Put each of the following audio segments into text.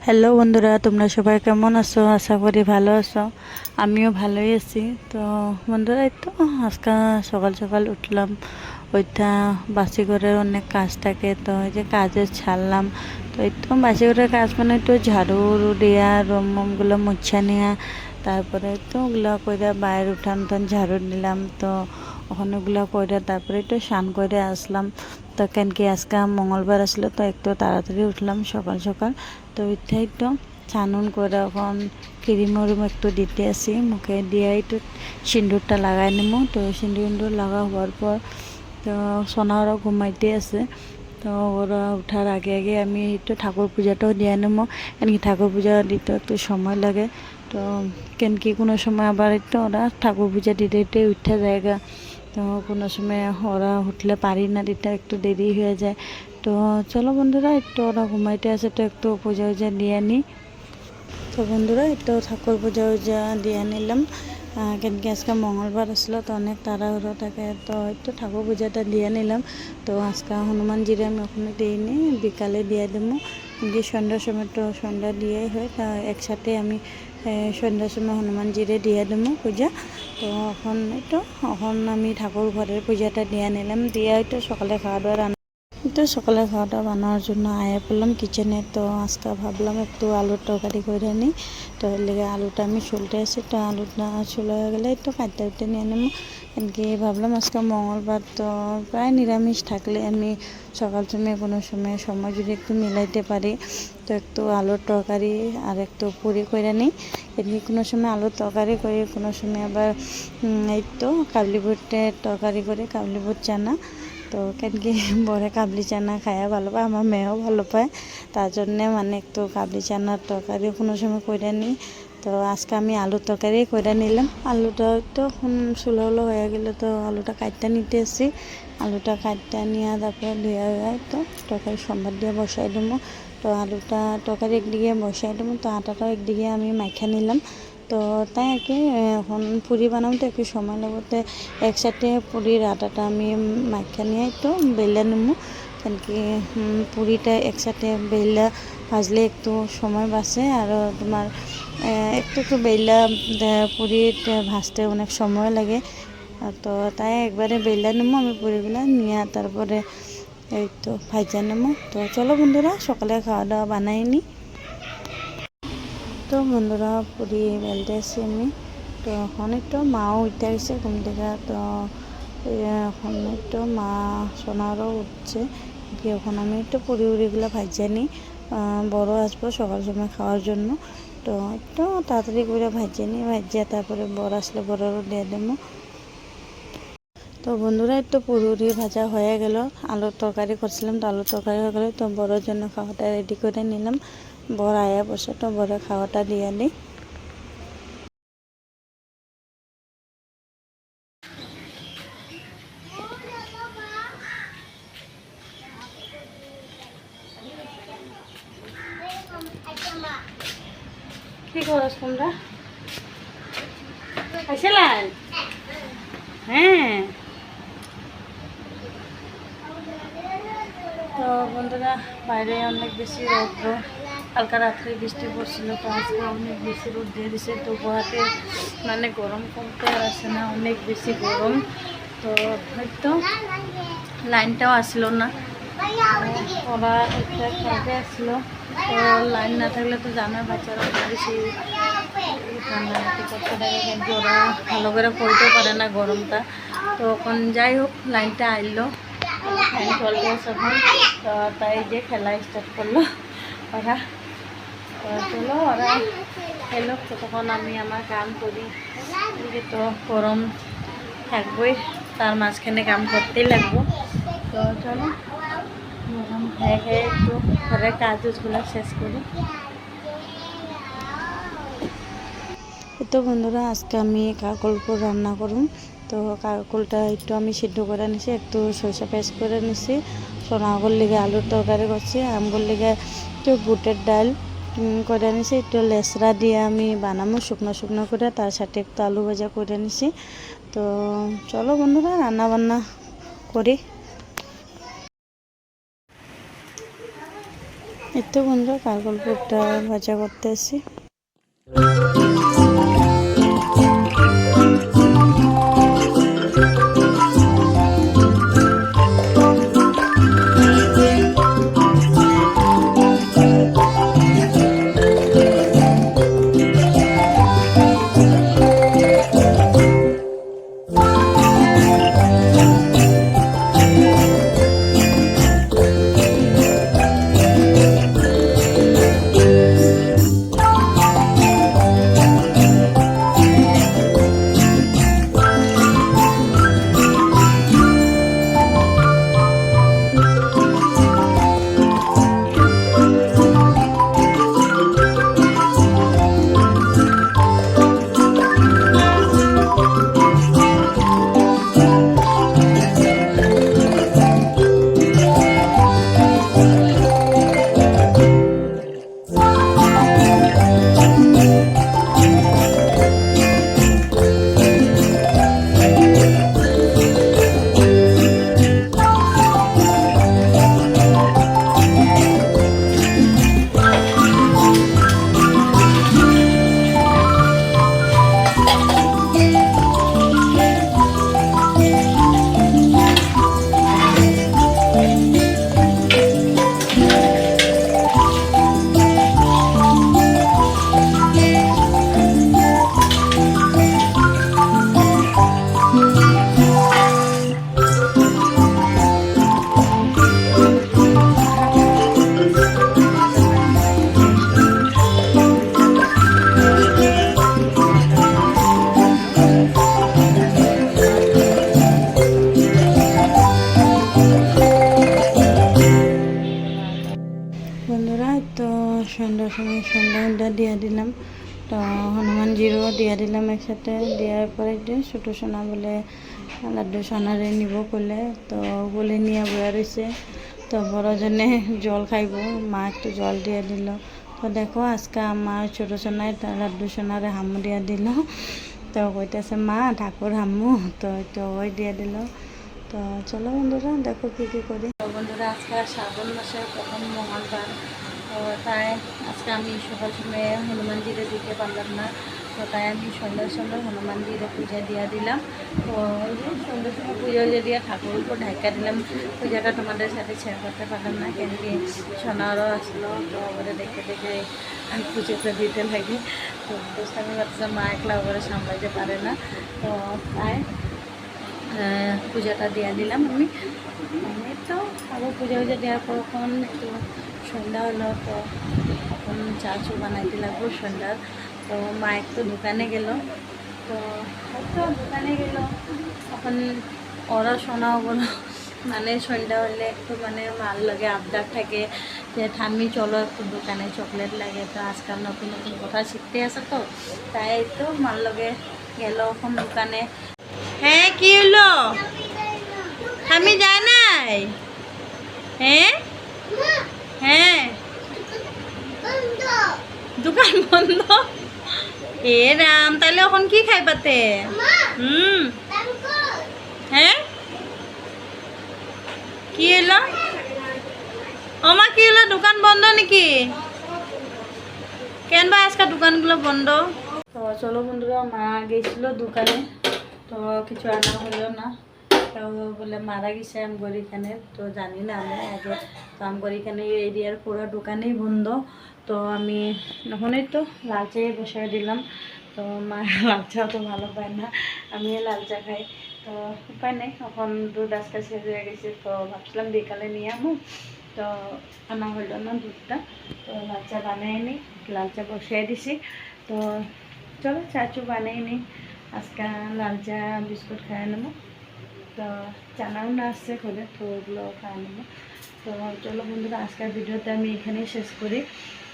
Hello বন্ধুরা, তোমরা সবাই কেমন আছো? আশা করি ভালো আছো। আমিও ভালোই আছি। তো বন্ধুরা, এই তো আজকে সকাল সকাল উঠলাম। ওইটা বাসি করে অনেক কাজ থাকে, তো এই যে কাজে ছাড়লাম। তো এই তো বাসি করে কাজ মানে একটু ঝাড়ু দেওয়া, রুমগুলো মুছা নেওয়া, তারপরে তো ওগুলো করে বাইরে উঠান ঝাড়ু দিলাম। তো ওখানে ওগুলো করে তারপরে একটু স্নান করে আসলাম। তো কেন কি আজকে মঙ্গলবার আসলো, তো একটু তাড়াতাড়ি উঠলাম সকাল সকাল। তো ওইটাই তো ছানুন করে এখন ক্রিম একটু দিতে আসি, মুখে দিয়ে একটু সিঁদুরটা লাগাই নিব। তো সিঁদুর লাগা হওয়ার পর তো সোনা ওরা ঘুমাইতে আছে। তো ওরা ওঠার আগে আগে আমি একটু ঠাকুর পূজাটাও দিয়ে নেবো। এমনি ঠাকুর পূজা দিতে একটু সময় লাগে। তো কেন কি কোনো সময় আবার একটু ওরা ঠাকুর পূজা দিতে দিতে উঠে জায়গা। তো কোনো সময় ওরা উঠলে পারি না, দিতে একটু দেরি হয়ে যায়। তো চলো বন্ধুরা, একটু ওরা ঘুমাইতে আছে, তো একটু পূজা উজা দিয়ে নিই। তো বন্ধুরা, একটু ঠাকুর পূজা উজা দিয়ে নিলাম। কেন কি আজকে মঙ্গলবার আসলো, তো অনেক তাড়াহুড়ো থাকে। তো একটু ঠাকুর পূজাটা দিয়ে নিলাম। তো আজকে হনুমানজিরে আমি ওখানে দিইনি, বিকালে দিয়ে দেবো। কিন্তু সন্ধ্যার সময় তো সন্ধ্যা দিয়েই হয়, তা একসাথে আমি সন্ধ্যার সময় হনুমানজিরে দিয়ে দেবো পূজা। তো এখন আমি ঠাকুর ঘরের পূজাটা দিয়ে নিলাম, দিয়ে একটু সকালে খাওয়া দাওয়া তো সকালে খাওয়াটা বানানোর জন্য আয়া পড়লাম কিচেনে। তো আজকে ভাবলাম একটু আলুর তরকারি করে নিই। তো এর লেগে আলুটা আমি ছুলতে আসি। তো আলুটা ছুলে হয়ে গেলে একটু কাটতে নিয়ে নেবো। এমনকি ভাবলাম আজকে মঙ্গলবার, তো প্রায় নিরামিষ থাকলে আমি সকাল সময় কোনো সময় যদি একটু মিলাইতে পারি, তো একটু আলুর তরকারি আর একটু পুরি করে নিই। এমনি কোনো সময় আলুর তরকারি করি, কোনো সময় আবার এই তো কাবলি বুটের তরকারি করে, কাবলি বুট চানা। তো কেন কি বরে কাবলি চানা খাইয়া ভালো পায়, আমার মেয়েও ভালো পায়। তার জন্যে মানে একটু কাবলি চানার তরকারিও কোনো সময় করে নিই। তো আজকে আমি আলুর তরকারি করে নিলাম। আলুটা তো সুলো হয়ে গেলে তো আলুটা কাটতে নিতে এসেছি। আলুটা কাটতে নিয়ে তারপরে ধুয়ে তো তরকারি সম্বাদ দিয়ে বসাই দেবো। তো আলুটা তরকারি একদিকে বসাই দেবো, তো আটাটাও একদিকে আমি মাখা নিলাম। তো তাই আর কি এখন পুরি বানাতে একটু সময় লাগতে একসাথে পুরির আটাটা আমি মাখা নিয়ে একটু বেলে নেবো। কেন কি পুরিটা একসাথে বেলা ভাজলে একটু সময় বাঁচে, আর তোমার একটু বেলা পুরিটা ভাজতে অনেক সময় লাগে। তো তাই একবারে বেলা নেবো আমি পুরিগুলো নিয়ে, তারপরে এই তো ভাজা নেবো। তো চলো বন্ধুরা, সকালে খাওয়া দাওয়া বানাই নি। তো বন্ধুরা, পুরি বেলতে আসি আমি। তো এখন একটু মাও উঠতে গেছে ঘুম থেকে। তো এখন একটু মা সোনারও উঠছে কি, এখন আমি একটু পুরি উড়িগুলো ভাজিয়ে নিই। বড় আসবো সকাল সময় খাওয়ার জন্য। তো একটু তাড়াতাড়ি করে ভাজিয়ে নিই, ভাজিয়ে তারপরে বড় আসলে বড়রও দিয়ে দেবো। তো বন্ধুরা, একটু পুরি ভাজা হয়ে গেল। আলুর তরকারি করছিলাম, তো আলুর তরকারি হয়ে গেলো। তো বড়োর জন্য খাওয়াটা রেডি করে নিলাম। বড় আয়া বসে, তো বড় খাওয়াটা দিয়ে নিই। কি করছ তোমরা? আসলেন? হ্যাঁ। তো বন্ধুরা, বাইরে অনেক বেশি রৌদ্র। কালকা রাত্রে বৃষ্টি পড়ছিল, তো আজকে অনেক বেশি রোদ দিয়ে দিছে। তো গুয়াহাটি মানে গরম কমতে আসে না, অনেক বেশি গরম। তো হয়তো লাইনটাও আসলো না। ওরা একটা খেলতে আসলো, তো লাইন না থাকলে তো জানার বাচ্চারা বেশি ঠান্ডা নাকি করতে থাকে, কিন্তু ওরা ভালো করে পড়তে পারে না গরমটা। তো এখন যাই হোক, লাইনটা আইলো, ফ্যান চলতে এখন। তো তাই যে খেলা স্টার্ট করলো ওরা। তো চলো, ওরা এলো তো তখন আমি আমার কাম করি। তো গরম থাকবই, তার মাঝখানে কাম করতেই লাগবো। তো চলো, গরম খেয়ে খেয়ে একটু ঘরের কাজগুলো শেষ করি। তো বন্ধুরা, আজকে আমি কাকলপুর রান্না করুন। তো কাকলটা একটু আমি সিদ্ধ করে নিছি, একটু সরষে পেস্ট করে নিছি। সোনাগুর লিগে আলুর তরকারি করছি, আমগুর লিগে একটু বুটের ডাল করে নিছি, একটু লেসরা দিয়ে আমি বানাবো শুকনো শুকনো করে, তার সাথে একটু আলু ভাজা করে নিছি। তো চলো বন্ধুরা, রান্না বান্না করি। এই তো বন্ধুরা কারকল পুরটা ভাজা করতেছি। বন্ধুরা তো সন্ধ্যার সময় সন্ধ্যা দিয়ে দিলাম, তো হনুমানজিরও দিয়ে দিলাম একসাথে। দেওয়ার পরে যে ছোটো সোনা বলে লাড্ডু সোনারে নিব বলে, তো বলে নিয়ে বয়া রয়েছে। তো বড়জনে জল খাইব, মা একটু জল দিয়ে দিল। তো দেখো আজকে আমার ছোটো সোনায় লাড্ডু সোনারে হামু দিয়ে দিল। তো কইতেছে মা ঠাকুর হামু, তো ওই দিয়ে দিল। তো চলো বন্ধুরা দেখো কী কী করি। তো বন্ধুরা আজকে শ্রাবণ মাসের প্রথম মঙ্গলবার, তো তাই আজকে আমি সকাল সময় হনুমানজিরে দিতে পারলাম না, তো তাই আমি সন্ধ্যার সময় হনুমানজিরে পূজা দিয়ে দিলাম। তো ওই যে সন্ধ্যার সময় পূজা দিয়ে ঠাকুর উপর ঢাকা দিলাম। পূজাটা তোমাদের সাথে শেয়ার করতে পারলাম না, কেন কি সোনারও আসলো, তো ওরা দেখে দেখে আমি পুজোটা দিতে লাগে। তো বুঝতে আমি ভাবছিলাম মা একলা ওরা সামলাইতে পারে না, তো তাই পূজাটা দিয়ে দিলাম আমি। তো আবার পূজা দেওয়ার পর এখন একটু সন্ধ্যা হলো, তো এখন চা চু বানাইতে লাগবো সন্ধ্যার। তো মা একটু দোকানে গেল, তো একটু দোকানে গেল। এখন ওরা শোনাও বলো, মানে সন্ধ্যা হলে একটু মানে মাল লাগে, আবদার থাকে যে ঠাম্মি চলো একটু দোকানে চকলেট লাগে। তো আজকাল নতুন নতুন কথা শিখতে আসে, তো তাই তো মাল লগে গেল এখন দোকানে। হ্যাঁ কি হলো, আমি যাই নাই? হ্যাঁ হ্যাঁ দোকান বন্ধ। এ রাম, তাহলে এখন কি খাইবাতে? হ্যাঁ কি হলো আমার, কি হলো দোকান বন্ধ নাকি? কেন বা আজকে দোকানগুলো বন্ধ? তো চলো বন্ধুরা, মা গেছিল দোকানে, তো কিছু আনা হলো না। তো বলে মারা গেছে আমগর এখানে, তো জানি না আমি আগে। তো আমগর এখানে এরিয়ার পুরো দোকানেই বন্ধ। তো আমি ওখানেই তো লাল চায়ে বসাই দিলাম। তো মা লাল চা তো ভালো পায় না, আমি লাল চা খাই। তো উপায় নেই, এখন দুধ আজকে শেষ হয়ে গেছে, তো ভাবছিলাম বিকালে নিয়ে আমু, তো আনা হলো না দুধটা। তো লাল চা বানিয়ে নিই, লাল চা বসিয়ে দিছি। তো চলো চা চু বানিয়ে নিই, আজকে লাল চা বিস্কুট খাই নেবো। তো চানাও না আসছে করে, তো ওগুলো খাওয়া নেবো। তো চলো বন্ধুরা, আজকের ভিডিওতে আমি এখানেই শেষ করি।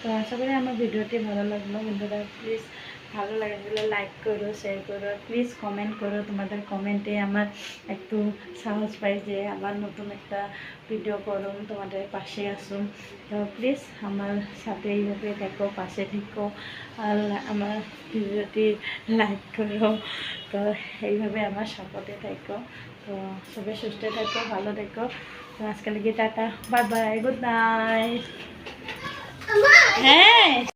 তো আশা করি আমার ভিডিওটি ভালো লাগলো। বন্ধুরা প্লিজ ভালো লাগলে লাইক করো, শেয়ার করো, প্লিজ কমেন্ট করো। তোমাদের কমেন্টে আমার একটু সাহস পাই যে আবার নতুন একটা ভিডিও করুন, তোমাদের পাশে আসুন। তো প্লিজ আমার সাথে এইভাবে দেখো, পাশে থেকো, আর আমার ভিডিওটি লাইক করো। তো এইভাবে আমার সাপোর্টে থাকো। তো সবাই সুস্থ থাকো, ভালো থাকো। তো আজকে লেগে tata, bye bye, good night. হ্যাঁ